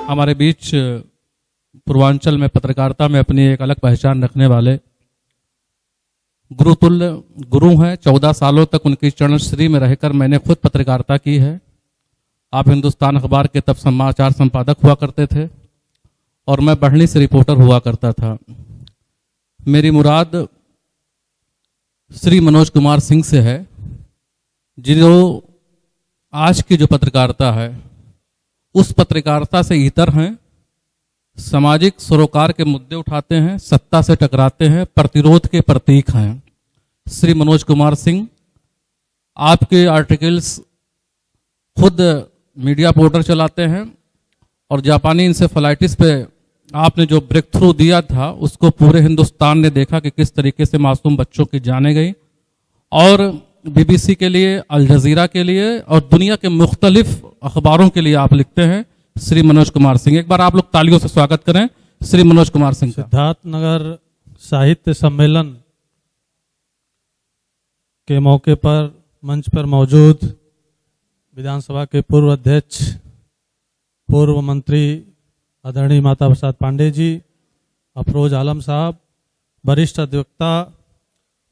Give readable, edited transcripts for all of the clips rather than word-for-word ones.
हमारे बीच पूर्वांचल में पत्रकारिता में अपनी एक अलग पहचान रखने वाले गुरुतुल्य गुरु हैं। 14 सालों तक उनकी चरण श्री में रहकर मैंने खुद पत्रकारिता की है। आप हिंदुस्तान अखबार के तब समाचार संपादक हुआ करते थे और मैं बढ़नी से रिपोर्टर हुआ करता था। मेरी मुराद श्री मनोज कुमार सिंह से है, जो आज की जो पत्रकारिता है उस पत्रकारिता से इतर हैं, सामाजिक सरोकार के मुद्दे उठाते हैं, सत्ता से टकराते हैं, प्रतिरोध के प्रतीक हैं। श्री मनोज कुमार सिंह, आपके आर्टिकल्स खुद मीडिया पोर्टल चलाते हैं और जापानी इंसेफेलाइटिस पे आपने जो ब्रेक थ्रू दिया था उसको पूरे हिंदुस्तान ने देखा कि किस तरीके से मासूम बच्चों की जानें गई। और बीबीसी के लिए, अल जजीरा के लिए और दुनिया के मुख्तलिफ अखबारों के लिए आप लिखते हैं। श्री मनोज कुमार सिंह, एक बार आप लोग तालियों से स्वागत करें श्री मनोज कुमार सिंह का। सिद्धार्थनगर साहित्य सम्मेलन के मौके पर मंच पर मौजूद विधानसभा के पूर्व अध्यक्ष, पूर्व मंत्री आदरणीय माता प्रसाद पांडे जी, अफरोज आलम साहब, वरिष्ठ अधिवक्ता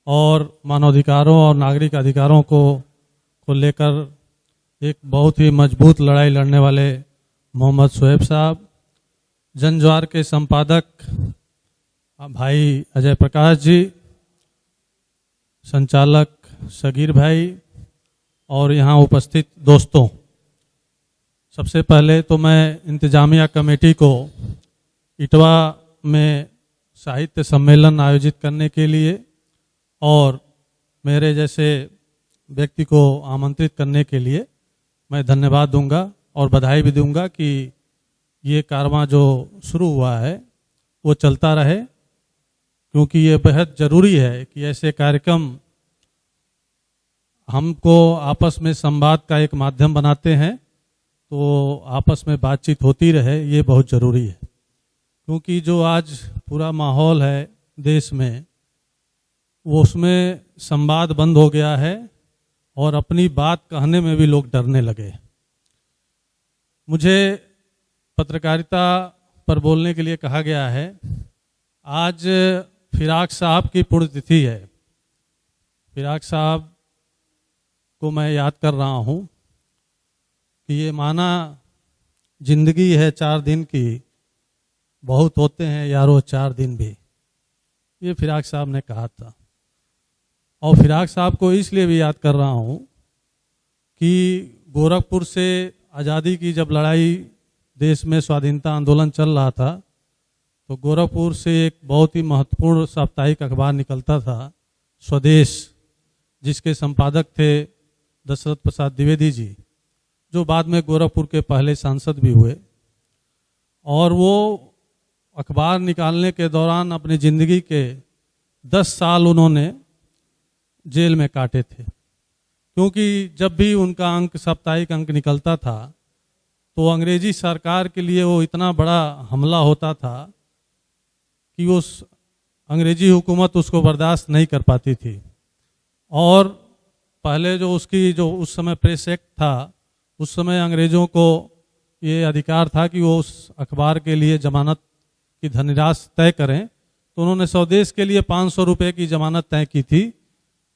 और मानवाधिकारों और नागरिक अधिकारों को लेकर एक बहुत ही मजबूत लड़ाई लड़ने वाले मोहम्मद शोएब साहब, जनज्वार के संपादक भाई अजय प्रकाश जी, संचालक सगीर भाई और यहाँ उपस्थित दोस्तों, सबसे पहले तो मैं इंतजामिया कमेटी को इटवा में साहित्य सम्मेलन आयोजित करने के लिए और मेरे जैसे व्यक्ति को आमंत्रित करने के लिए मैं धन्यवाद दूंगा और बधाई भी दूंगा कि ये कारवां जो शुरू हुआ है वो चलता रहे, क्योंकि ये बेहद ज़रूरी है कि ऐसे कार्यक्रम हमको आपस में संवाद का एक माध्यम बनाते हैं, तो आपस में बातचीत होती रहे, ये बहुत ज़रूरी है। क्योंकि जो आज पूरा माहौल है देश में, वो उसमें संवाद बंद हो गया है और अपनी बात कहने में भी लोग डरने लगे। मुझे पत्रकारिता पर बोलने के लिए कहा गया है। आज फिराक साहब की पुण्यतिथि है। फिराक साहब को मैं याद कर रहा हूँ कि ये माना जिंदगी है 4 दिन की, बहुत होते हैं यारो 4 दिन भी, ये फिराक साहब ने कहा था। और फिराक साहब को इसलिए भी याद कर रहा हूँ कि गोरखपुर से आज़ादी की जब लड़ाई, देश में स्वाधीनता आंदोलन चल रहा था, तो गोरखपुर से एक बहुत ही महत्वपूर्ण साप्ताहिक अखबार निकलता था, स्वदेश, जिसके संपादक थे दशरथ प्रसाद द्विवेदी जी, जो बाद में गोरखपुर के पहले सांसद भी हुए। और वो अखबार निकालने के दौरान अपनी ज़िंदगी के 10 साल उन्होंने जेल में काटे थे, क्योंकि जब भी उनका अंक, साप्ताहिक अंक निकलता था, तो अंग्रेजी सरकार के लिए वो इतना बड़ा हमला होता था कि उस अंग्रेजी हुकूमत उसको बर्दाश्त नहीं कर पाती थी। और पहले जो उसकी जो उस समय प्रेस एक्ट था, उस समय अंग्रेज़ों को ये अधिकार था कि वो उस अखबार के लिए जमानत की धनराशि तय करें। तो उन्होंने स्वदेश के लिए 500 रुपये की जमानत तय की थी,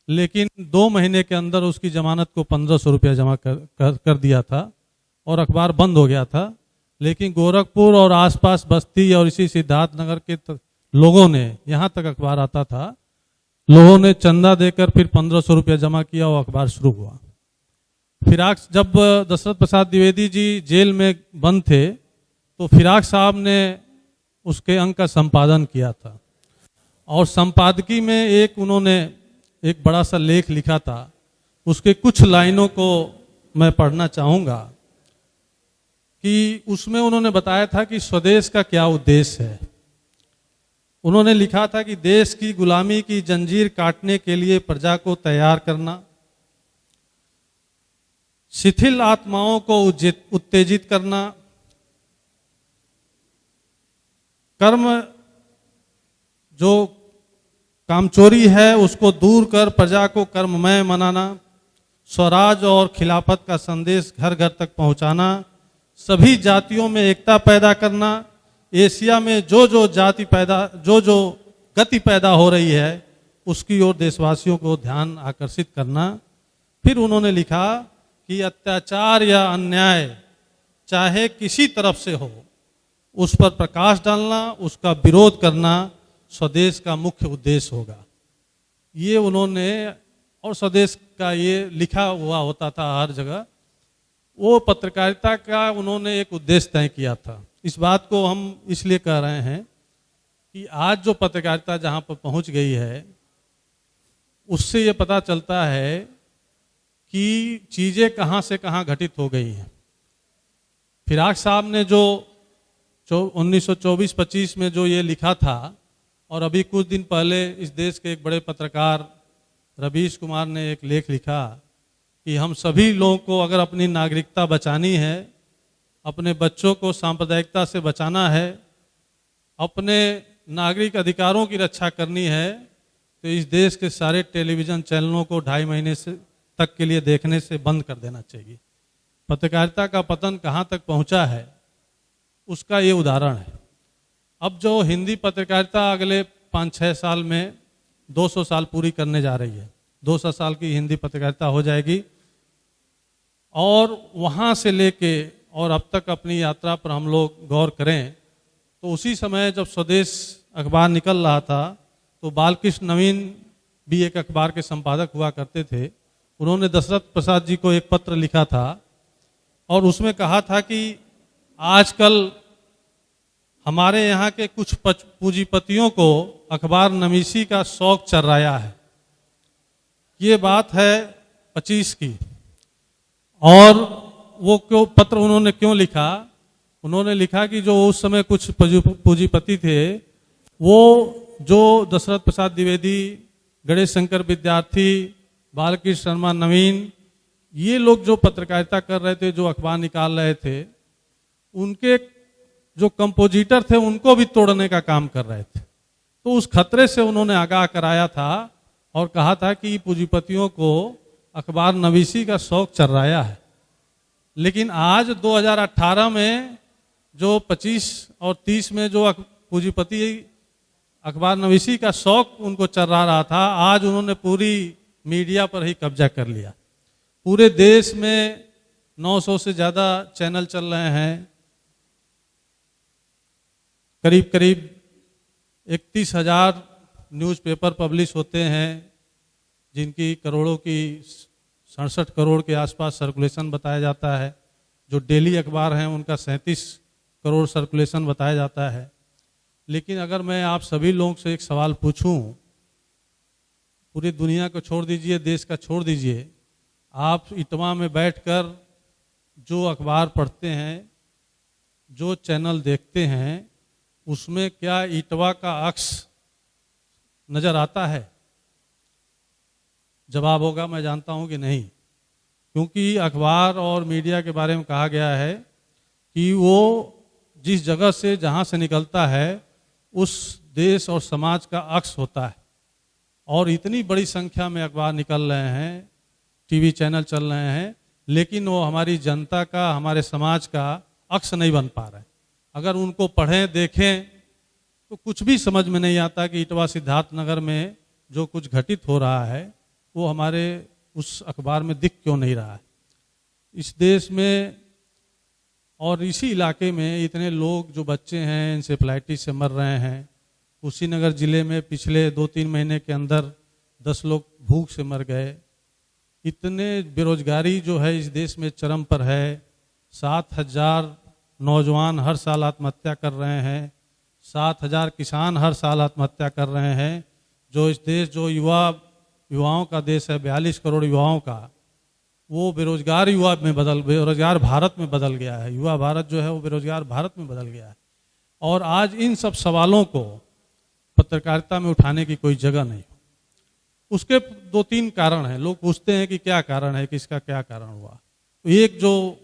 लेकिन 2 महीने के अंदर उसकी जमानत को 1500 रुपया जमा कर दिया था और अखबार बंद हो गया था। लेकिन गोरखपुर और आसपास बस्ती और इसी सिद्धार्थनगर के लोगों ने, यहाँ तक अखबार आता था, लोगों ने चंदा देकर फिर 1500 रुपया जमा किया और अखबार शुरू हुआ। फिराक, जब दशरथ प्रसाद द्विवेदी जी जेल में बंद थे, तो फिराक साहब ने उसके अंक का संपादन किया था और संपादकी में उन्होंने एक बड़ा सा लेख लिखा था। उसके कुछ लाइनों को मैं पढ़ना चाहूँगा कि उसमें उन्होंने बताया था कि स्वदेश का क्या उद्देश्य है। उन्होंने लिखा था कि देश की गुलामी की जंजीर काटने के लिए प्रजा को तैयार करना, शिथिल आत्माओं को उत्तेजित करना, कर्म जो कामचोरी है उसको दूर कर प्रजा को कर्ममय बनाना, स्वराज और खिलाफत का संदेश घर घर तक पहुंचाना, सभी जातियों में एकता पैदा करना, एशिया में जो गति पैदा हो रही है उसकी ओर देशवासियों को ध्यान आकर्षित करना। फिर उन्होंने लिखा कि अत्याचार या अन्याय चाहे किसी तरफ से हो उस पर प्रकाश डालना, उसका विरोध करना स्वदेश का मुख्य उद्देश्य होगा। ये उन्होंने, और स्वदेश का ये लिखा हुआ होता था हर जगह, वो पत्रकारिता का उन्होंने एक उद्देश्य तय किया था। इस बात को हम इसलिए कह रहे हैं कि आज जो पत्रकारिता जहाँ पर पहुँच गई है उससे ये पता चलता है कि चीज़ें कहाँ से कहाँ घटित हो गई हैं। फिराक साहब ने जो 1924-25 में जो ये लिखा था, और अभी कुछ दिन पहले इस देश के एक बड़े पत्रकार रवीश कुमार ने एक लेख लिखा कि हम सभी लोगों को अगर अपनी नागरिकता बचानी है, अपने बच्चों को सांप्रदायिकता से बचाना है, अपने नागरिक अधिकारों की रक्षा करनी है, तो इस देश के सारे टेलीविज़न चैनलों को 2.5 महीने से तक के लिए देखने से बंद कर देना चाहिए। पत्रकारिता का पतन कहाँ तक पहुँचा है उसका ये उदाहरण है। अब जो हिंदी पत्रकारिता अगले 5-6 साल में 200 साल पूरी करने जा रही है, 200 साल की हिंदी पत्रकारिता हो जाएगी, और वहाँ से लेके और अब तक अपनी यात्रा पर हम लोग गौर करें तो उसी समय जब स्वदेश अखबार निकल रहा था तो बालकृष्ण नवीन भी एक अखबार के संपादक हुआ करते थे। उन्होंने दशरथ प्रसाद जी को एक पत्र लिखा था और उसमें कहा था कि आजकल हमारे यहाँ के कुछ पूंजीपतियों को अखबार नवीसी का शौक चर्राया है। ये बात है 25 की। और वो क्यों पत्र उन्होंने क्यों लिखा? उन्होंने लिखा कि जो उस समय कुछ पूंजीपति थे, वो जो दशरथ प्रसाद द्विवेदी, गणेश शंकर विद्यार्थी, बालकृष्ण शर्मा नवीन, ये लोग जो पत्रकारिता कर रहे थे, जो अखबार निकाल रहे थे, उनके जो कंपोजिटर थे उनको भी तोड़ने का काम कर रहे थे। तो उस खतरे से उन्होंने आगाह कराया था और कहा था कि पूंजीपतियों को अखबार नवीसी का शौक चर्राया है। लेकिन आज 2018 में जो 25 और 30 में जो पूंजीपति अखबार नवीसी का शौक उनको चर्रा रहा था, आज उन्होंने पूरी मीडिया पर ही कब्जा कर लिया। पूरे देश में 900 से ज़्यादा चैनल चल रहे हैं, करीब करीब 31,000 न्यूज़पेपर पब्लिश होते हैं, जिनकी करोड़ों की 67 करोड़ के आसपास सर्कुलेशन बताया जाता है। जो डेली अखबार हैं उनका 37 करोड़ सर्कुलेशन बताया जाता है। लेकिन अगर मैं आप सभी लोगों से एक सवाल पूछूं, पूरी दुनिया को छोड़ दीजिए, देश का छोड़ दीजिए, आप इटवा में बैठकर जो अखबार पढ़ते हैं, जो चैनल देखते हैं, उसमें क्या इटवा का अक्स नज़र आता है? जवाब होगा मैं जानता हूं कि नहीं, क्योंकि अखबार और मीडिया के बारे में कहा गया है कि वो जिस जगह से जहां से निकलता है उस देश और समाज का अक्स होता है। और इतनी बड़ी संख्या में अखबार निकल रहे हैं, टीवी चैनल चल रहे हैं, लेकिन वो हमारी जनता का, हमारे समाज का अक्स नहीं बन पा रहे। अगर उनको पढ़ें, देखें तो कुछ भी समझ में नहीं आता कि इटवा सिद्धार्थ नगर में जो कुछ घटित हो रहा है वो हमारे उस अखबार में दिख क्यों नहीं रहा है। इस देश में और इसी इलाके में इतने लोग, जो बच्चे हैं, इंसेफ्लाइटिस से मर रहे हैं। कुशीनगर जिले में पिछले 2-3 महीने के अंदर 10 लोग भूख से मर गए। इतने बेरोजगारी जो है इस देश में चरम पर है। 7,000 नौजवान हर साल आत्महत्या कर रहे हैं, 7,000 किसान हर साल आत्महत्या कर रहे हैं। जो इस देश, जो युवाओं का देश है, 42 करोड़ युवाओं का, वो बेरोजगार भारत में बदल गया है। युवा भारत जो है वो बेरोजगार भारत में बदल गया है। और आज इन सब सवालों को पत्रकारिता में उठाने की कोई जगह नहीं। उसके 2-3 कारण हैं। लोग पूछते हैं कि क्या कारण है, किसका क्या कारण हुआ। तो एक जो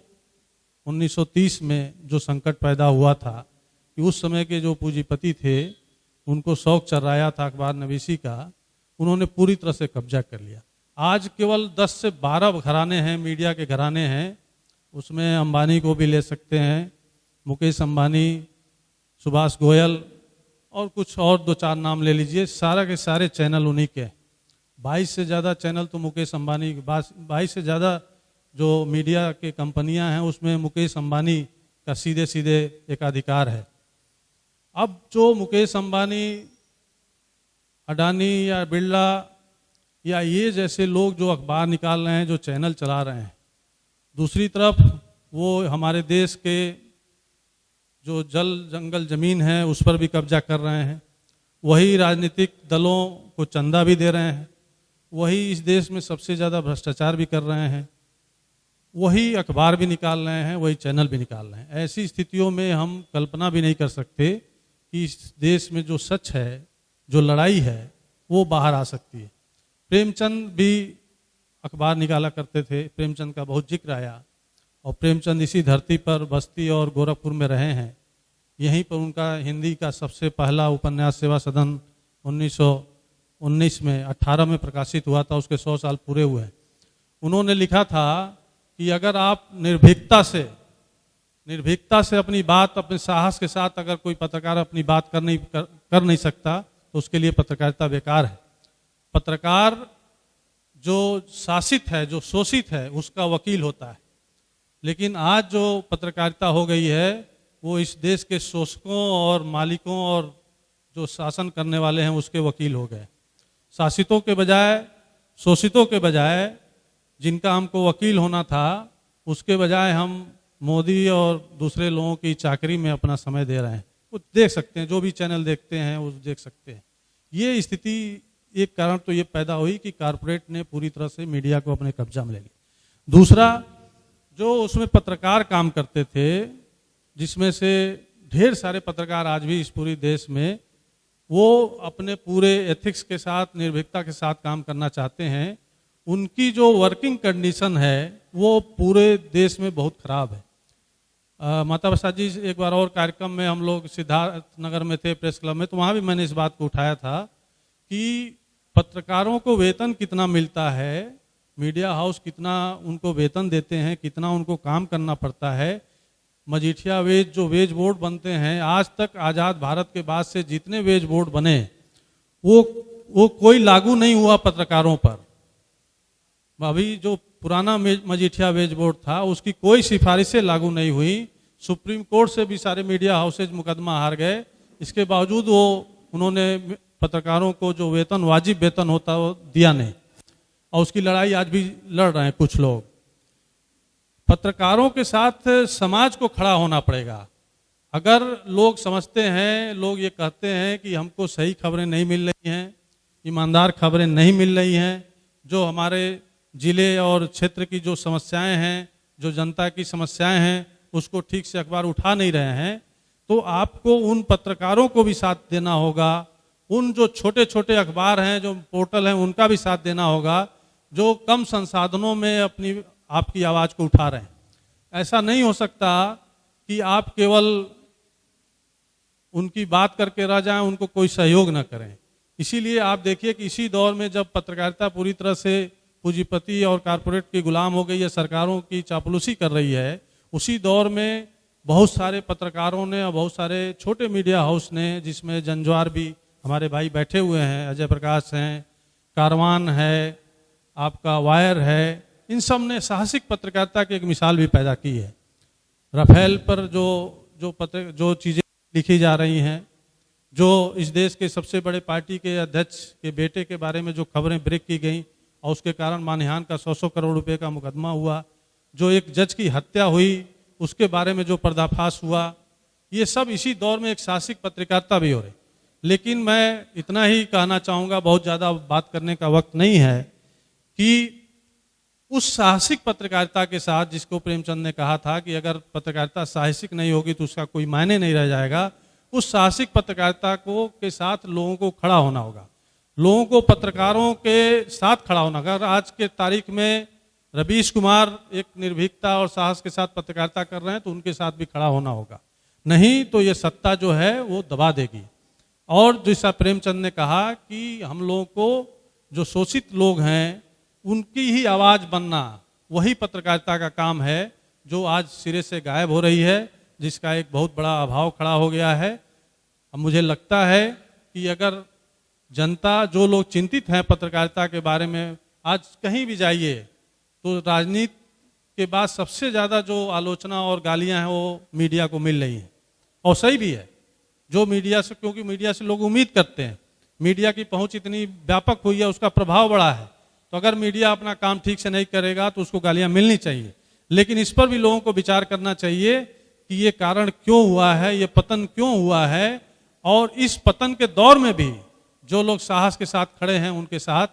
1930 में जो संकट पैदा हुआ था कि उस समय के जो पूंजीपति थे उनको शौक चर्राया था अखबार नवीसी का, उन्होंने पूरी तरह से कब्जा कर लिया। आज केवल 10 से 12 घराने हैं, मीडिया के घराने हैं। उसमें अंबानी को भी ले सकते हैं, मुकेश अंबानी, सुभाष गोयल और कुछ और 2-4 नाम ले लीजिए। सारा के सारे चैनल उन्हीं के हैं। 22 से ज़्यादा चैनल तो मुकेश अंबानी, 22 से ज़्यादा जो मीडिया के कंपनियां हैं उसमें मुकेश अंबानी का सीधे सीधे एकाधिकार है। अब जो मुकेश अंबानी, अडानी या बिरला या ये जैसे लोग जो अखबार निकाल रहे हैं, जो चैनल चला रहे हैं, दूसरी तरफ वो हमारे देश के जो जल जंगल जमीन है उस पर भी कब्जा कर रहे हैं। वही राजनीतिक दलों को चंदा भी दे रहे हैं, वही इस देश में सबसे ज़्यादा भ्रष्टाचार भी कर रहे हैं, वही अखबार भी निकाल रहे हैं, वही चैनल भी निकाल रहे हैं। ऐसी स्थितियों में हम कल्पना भी नहीं कर सकते कि इस देश में जो सच है, जो लड़ाई है, वो बाहर आ सकती है। प्रेमचंद भी अखबार निकाला करते थे, प्रेमचंद का बहुत जिक्र आया, और प्रेमचंद इसी धरती पर बस्ती और गोरखपुर में रहे हैं। यहीं पर उनका हिंदी का सबसे पहला उपन्यास सेवा सदन 1919 में 18 में प्रकाशित हुआ था, उसके 100 साल पूरे हुए हैं। उन्होंने लिखा था कि अगर आप निर्भीकता से अपनी बात, अपने साहस के साथ अगर कोई पत्रकार अपनी बात कर नहीं सकता तो उसके लिए पत्रकारिता बेकार है। पत्रकार जो शासित है, जो शोषित है, उसका वकील होता है। लेकिन आज जो पत्रकारिता हो गई है वो इस देश के शोषकों और मालिकों और जो शासन करने वाले हैं उसके वकील हो गए। शासितों के बजाय, शोषितों के बजाय जिनका हमको वकील होना था, उसके बजाय हम मोदी और दूसरे लोगों की चाकरी में अपना समय दे रहे हैं। वो देख सकते हैं, जो भी चैनल देखते हैं वो देख सकते हैं। ये स्थिति, एक कारण तो ये पैदा हुई कि कारपोरेट ने पूरी तरह से मीडिया को अपने कब्जा में ले लिया। दूसरा, जो उसमें पत्रकार काम करते थे, जिसमें से ढेर सारे पत्रकार आज भी इस पूरे देश में, वो अपने पूरे एथिक्स के साथ, निर्भीकता के साथ काम करना चाहते हैं। उनकी जो वर्किंग कंडीशन है वो पूरे देश में बहुत खराब है। माता प्रसाद जी, एक बार और कार्यक्रम में हम लोग सिद्धार्थ नगर में थे, प्रेस क्लब में, तो वहाँ भी मैंने इस बात को उठाया था कि पत्रकारों को वेतन कितना मिलता है, मीडिया हाउस कितना उनको वेतन देते हैं, कितना उनको काम करना पड़ता है। मजीठिया वेज, जो वेज बोर्ड बनते हैं, आज तक आज़ाद भारत के बाद से जितने वेज बोर्ड बने वो कोई लागू नहीं हुआ पत्रकारों पर। अभी जो पुराना मजीठिया वेज बोर्ड था उसकी कोई सिफारिशें लागू नहीं हुई। सुप्रीम कोर्ट से भी सारे मीडिया हाउसेज मुकदमा हार गए। इसके बावजूद उन्होंने पत्रकारों को जो वेतन, वाजिब वेतन होता है, वो दिया नहीं, और उसकी लड़ाई आज भी लड़ रहे हैं कुछ लोग। पत्रकारों के साथ समाज को खड़ा होना पड़ेगा। अगर लोग समझते हैं, लोग ये कहते हैं कि हमको सही खबरें नहीं मिल रही हैं, ईमानदार खबरें नहीं मिल रही हैं, जो हमारे जिले और क्षेत्र की जो समस्याएं हैं, जो जनता की समस्याएं हैं, उसको ठीक से अखबार उठा नहीं रहे हैं, तो आपको उन पत्रकारों को भी साथ देना होगा। उन जो छोटे छोटे अखबार हैं, जो पोर्टल हैं, उनका भी साथ देना होगा, जो कम संसाधनों में आपकी आवाज़ को उठा रहे हैं। ऐसा नहीं हो सकता कि आप केवल उनकी बात करके रह जाएं, उनको कोई सहयोग न करें। इसीलिए आप देखिए कि इसी दौर में जब पत्रकारिता पूरी तरह से पूंजीपति और कारपोरेट की गुलाम हो गई है, सरकारों की चापलूसी कर रही है, उसी दौर में बहुत सारे पत्रकारों ने और बहुत सारे छोटे मीडिया हाउस ने, जिसमें जंजवार भी हमारे भाई बैठे हुए हैं, अजय प्रकाश हैं, कारवान है, आपका वायर है, इन सब ने साहसिक पत्रकारिता की एक मिसाल भी पैदा की है। राफेल पर जो चीज़ें लिखी जा रही हैं, जो इस देश के सबसे बड़े पार्टी के अध्यक्ष के बेटे के बारे में जो खबरें ब्रेक की गई और उसके कारण मानहानि का 100 करोड़ रुपए का मुकदमा हुआ, जो एक जज की हत्या हुई उसके बारे में जो पर्दाफाश हुआ, ये सब इसी दौर में एक साहसिक पत्रकारिता भी हो रही। लेकिन मैं इतना ही कहना चाहूँगा, बहुत ज़्यादा बात करने का वक्त नहीं है, कि उस साहसिक पत्रकारिता के साथ, जिसको प्रेमचंद ने कहा था कि अगर पत्रकारिता साहसिक नहीं होगी तो उसका कोई मायने नहीं रह जाएगा, उस साहसिक पत्रकारिता के साथ लोगों को खड़ा होना होगा। लोगों को पत्रकारों के साथ खड़ा होना। अगर आज के तारीख में रवीश कुमार एक निर्भीकता और साहस के साथ पत्रकारिता कर रहे हैं तो उनके साथ भी खड़ा होना होगा, नहीं तो ये सत्ता जो है वो दबा देगी। और जैसा प्रेमचंद ने कहा कि हम लोगों को जो शोषित लोग हैं उनकी ही आवाज़ बनना, वही पत्रकारिता का काम है, जो आज सिरे से गायब हो रही है, जिसका एक बहुत बड़ा अभाव खड़ा हो गया है। अब मुझे लगता है कि अगर जनता, जो लोग चिंतित हैं पत्रकारिता के बारे में, आज कहीं भी जाइए तो राजनीति के बाद सबसे ज़्यादा जो आलोचना और गालियां हैं वो मीडिया को मिल रही हैं, और सही भी है। जो मीडिया से, क्योंकि मीडिया से लोग उम्मीद करते हैं, मीडिया की पहुंच इतनी व्यापक हुई है, उसका प्रभाव बड़ा है, तो अगर मीडिया अपना काम ठीक से नहीं करेगा तो उसको गालियां मिलनी चाहिए। लेकिन इस पर भी लोगों को विचार करना चाहिए कि ये कारण क्यों हुआ है, ये पतन क्यों हुआ है, और इस पतन के दौर में भी जो लोग साहस के साथ खड़े हैं उनके साथ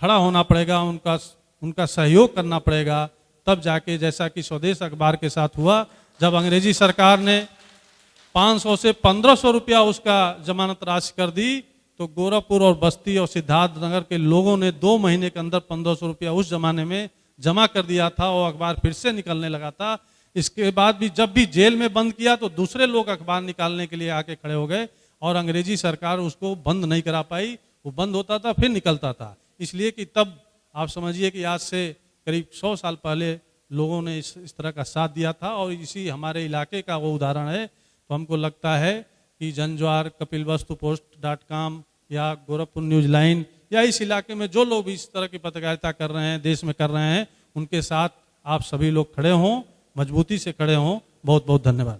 खड़ा होना पड़ेगा, उनका सहयोग करना पड़ेगा, तब जाके, जैसा कि स्वदेश अखबार के साथ हुआ, जब अंग्रेजी सरकार ने 500 से 1500 रुपया उसका जमानत राशि कर दी, तो गोरखपुर और बस्ती और सिद्धार्थनगर के लोगों ने 2 महीने के अंदर 1500 रुपया उस जमाने में जमा कर दिया था, और अखबार फिर से निकलने लगा था। इसके बाद भी जब भी जेल में बंद किया तो दूसरे लोग अखबार निकालने के लिए आके खड़े हो गए, और अंग्रेजी सरकार उसको बंद नहीं करा पाई। वो बंद होता था फिर निकलता था, इसलिए कि तब आप समझिए कि आज से करीब 100 साल पहले लोगों ने इस तरह का साथ दिया था, और इसी हमारे इलाके का वो उदाहरण है। तो हमको लगता है कि जनज्वार, कपिलवस्तुपोस्ट.com या गोरखपुर न्यूज लाइन या इस इलाके में जो लोग इस तरह की पत्रकारिता कर रहे हैं, देश में कर रहे हैं, उनके साथ आप सभी लोग खड़े हों, मजबूती से खड़े हों। बहुत बहुत धन्यवाद।